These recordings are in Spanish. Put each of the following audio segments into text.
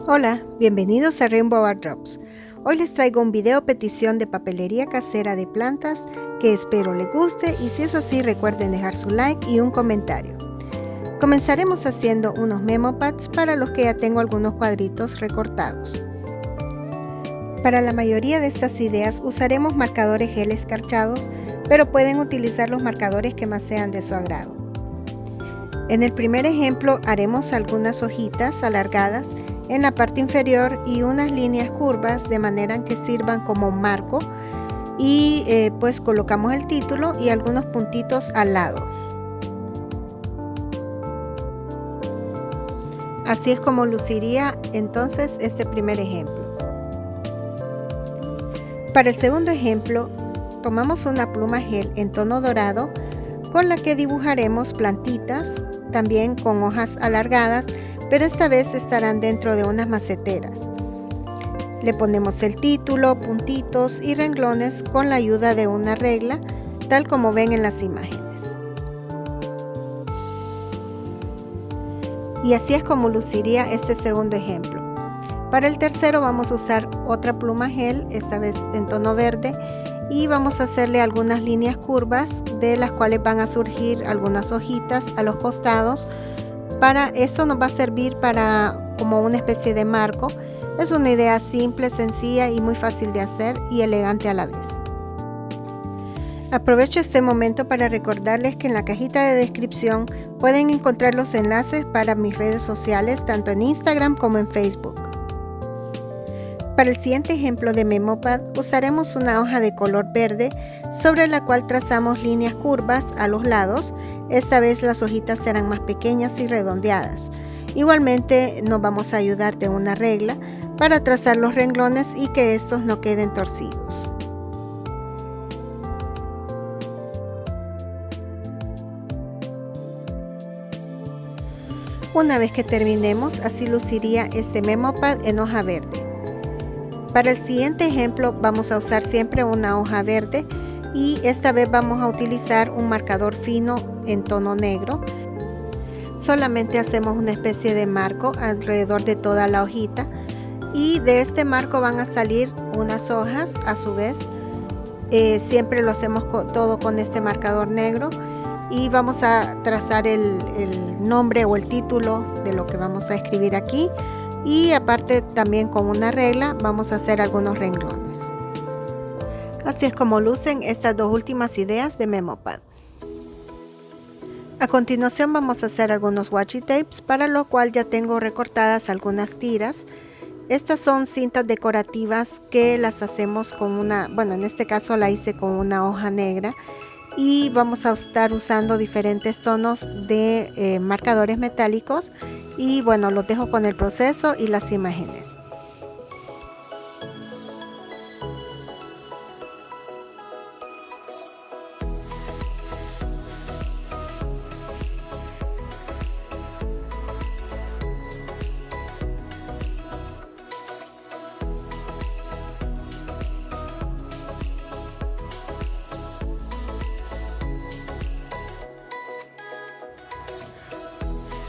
Hola, bienvenidos a Rainbow Art Drops. Hoy les traigo un video petición de papelería casera de plantas que espero les guste y si es así recuerden dejar su like y un comentario. Comenzaremos haciendo unos memo pads para los que ya tengo algunos cuadritos recortados. Para la mayoría de estas ideas usaremos marcadores gel escarchados, pero pueden utilizar los marcadores que más sean de su agrado. En el primer ejemplo haremos algunas hojitas alargadas en la parte inferior y unas líneas curvas de manera que sirvan como marco y pues colocamos el título y algunos puntitos al lado. Así es como luciría entonces este primer ejemplo. Para el segundo ejemplo tomamos una pluma gel en tono dorado con la que dibujaremos plantitas también con hojas alargadas, pero esta vez estarán dentro de unas maceteras. Le ponemos el título, puntitos y renglones con la ayuda de una regla, tal como ven en las imágenes. Y así es como luciría este segundo ejemplo. Para el tercero vamos a usar otra pluma gel, esta vez en tono verde, y vamos a hacerle algunas líneas curvas de las cuales van a surgir algunas hojitas a los costados. Para eso nos va a servir como una especie de marco. Es una idea simple, sencilla y muy fácil de hacer y elegante a la vez. Aprovecho este momento para recordarles que en la cajita de descripción pueden encontrar los enlaces para mis redes sociales tanto en Instagram como en Facebook. Para el siguiente ejemplo de memo pad usaremos una hoja de color verde sobre la cual trazamos líneas curvas a los lados. Esta vez las hojitas serán más pequeñas y redondeadas. Igualmente nos vamos a ayudar de una regla para trazar los renglones y que estos no queden torcidos. Una vez que terminemos, así luciría este memo pad en hoja verde. Para el siguiente ejemplo vamos a usar siempre una hoja verde y esta vez vamos a utilizar un marcador fino en tono negro. Solamente hacemos una especie de marco alrededor de toda la hojita y de este marco van a salir unas hojas a su vez. Siempre lo hacemos todo con este marcador negro y vamos a trazar el nombre o el título de lo que vamos a escribir aquí. Y aparte también con una regla vamos a hacer algunos renglones. Así es como lucen estas dos últimas ideas de memo pad. A continuación vamos a hacer algunos washi tapes, para lo cual ya tengo recortadas algunas tiras. Estas son cintas decorativas que las hacemos con en este caso la hice con una hoja negra. Y vamos a estar usando diferentes tonos de marcadores metálicos y bueno, los dejo con el proceso y las imágenes.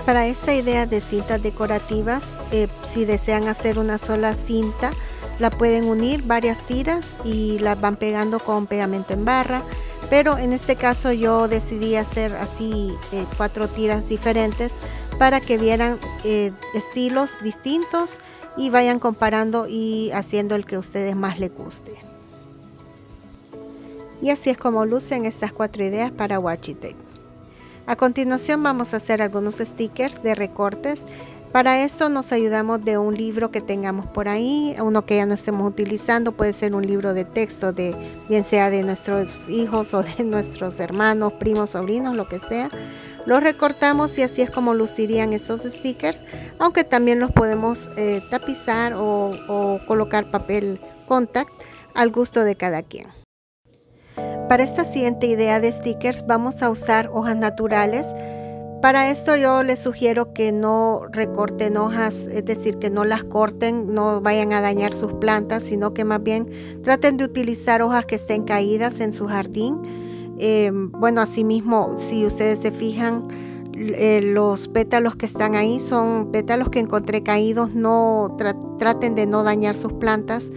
Para esta idea de cintas decorativas, si desean hacer una sola cinta, la pueden unir varias tiras y las van pegando con pegamento en barra, pero en este caso yo decidí hacer así 4 tiras diferentes para que vieran estilos distintos y vayan comparando y haciendo el que a ustedes más les guste. Y así es como lucen estas 4 ideas para washi tape. A continuación vamos a hacer algunos stickers de recortes. Para esto nos ayudamos de un libro que tengamos por ahí, uno que ya no estemos utilizando, puede ser un libro de texto bien sea de nuestros hijos o de nuestros hermanos, primos, sobrinos, lo que sea. Los recortamos y así es como lucirían estos stickers, aunque también los podemos tapizar o colocar papel contact al gusto de cada quien. Para esta siguiente idea de stickers vamos a usar hojas naturales. Para esto yo les sugiero que no recorten hojas, es decir, que no las corten, no vayan a dañar sus plantas, sino que más bien traten de utilizar hojas que estén caídas en su jardín. Asimismo, si ustedes se fijan, Los pétalos que están ahí son pétalos que encontré caídos. No traten de no dañar sus plantas.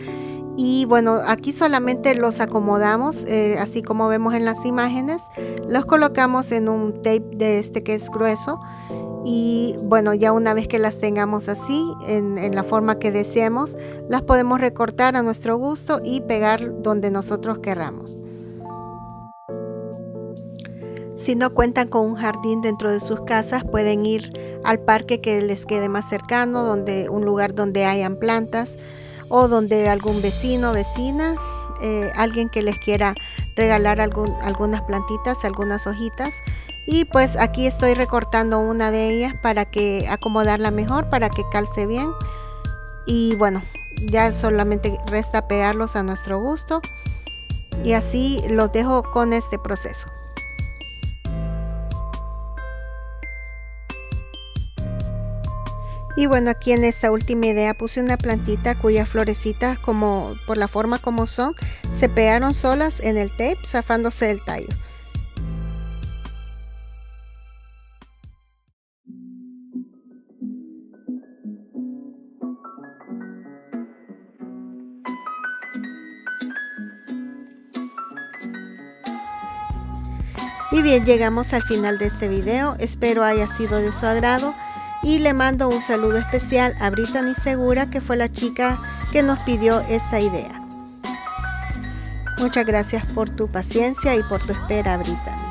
Y bueno, aquí solamente los acomodamos, así como vemos en las imágenes. Los colocamos en un tape de este que es grueso. Y bueno, ya una vez que las tengamos así, en la forma que deseemos, las podemos recortar a nuestro gusto y pegar donde nosotros querramos. Si no cuentan con un jardín dentro de sus casas, pueden ir al parque que les quede más cercano, un lugar donde hayan plantas, o donde algún vecino o vecina, alguien que les quiera regalar algunas plantitas, algunas hojitas. Y pues aquí estoy recortando una de ellas para que acomodarla mejor, para que calce bien. Y bueno, ya solamente resta pegarlos a nuestro gusto. Y así los dejo con este proceso. Y bueno, aquí en esta última idea puse una plantita cuyas florecitas, como por la forma como son, se pegaron solas en el tape, zafándose del tallo. Y bien, llegamos al final de este video. Espero haya sido de su agrado. Y le mando un saludo especial a Brittany Segura, que fue la chica que nos pidió esta idea. Muchas gracias por tu paciencia y por tu espera, Brittany.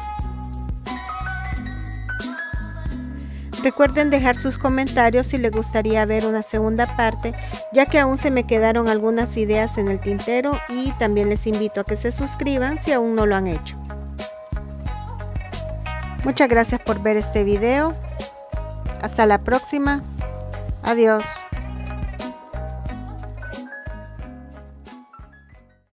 Recuerden dejar sus comentarios si les gustaría ver una segunda parte, ya que aún se me quedaron algunas ideas en el tintero, y también les invito a que se suscriban si aún no lo han hecho. Muchas gracias por ver este video. Hasta la próxima. Adiós.